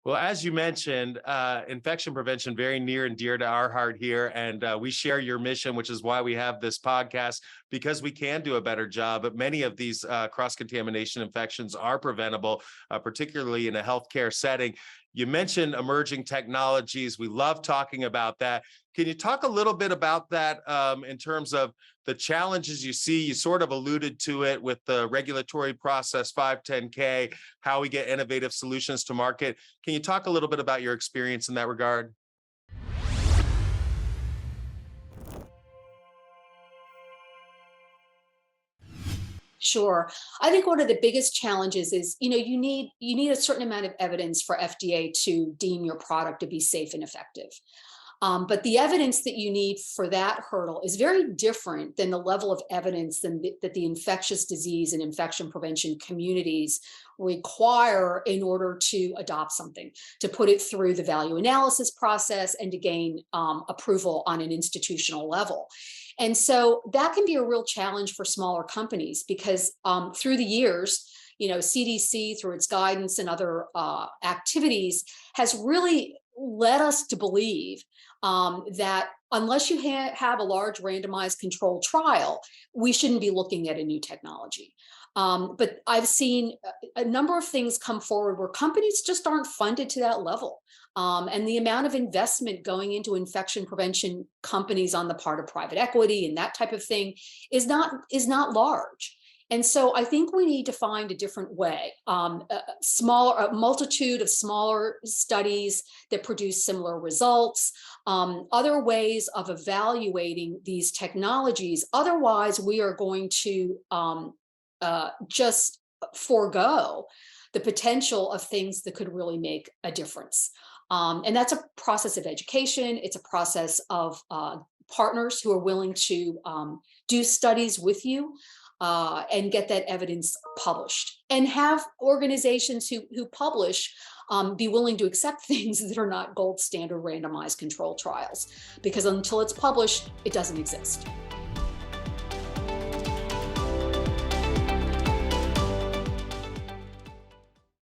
Well, as you mentioned, infection prevention very near and dear to our heart here, and we share your mission, which is why we have this podcast, because we can do a better job. But many of these cross-contamination infections are preventable, particularly in a healthcare setting. You mentioned emerging technologies. We love talking about that. Can you talk a little bit about that in terms of the challenges you see? You sort of alluded to it with the regulatory process, 510K, how we get innovative solutions to market. Can you talk a little bit about your experience in that regard? Sure. I think one of the biggest challenges is, you need a certain amount of evidence for FDA to deem your product to be safe and effective. But the evidence that you need for that hurdle is very different than the level of evidence that the infectious disease and infection prevention communities require in order to adopt something, to put it through the value analysis process and to gain approval on an institutional level. And so that can be a real challenge for smaller companies because through the years, CDC, through its guidance and other activities, has really led us to believe that unless you have a large randomized controlled trial, we shouldn't be looking at a new technology. But I've seen a number of things come forward where companies just aren't funded to that level. And the amount of investment going into infection prevention companies on the part of private equity and that type of thing is not large. And so I think we need to find a different way, a multitude of smaller studies that produce similar results, other ways of evaluating these technologies. Otherwise, we are going to just forego the potential of things that could really make a difference. And that's a process of education. It's a process of partners who are willing to do studies with you and get that evidence published, and have organizations who publish be willing to accept things that are not gold standard randomized control trials, because until it's published, it doesn't exist.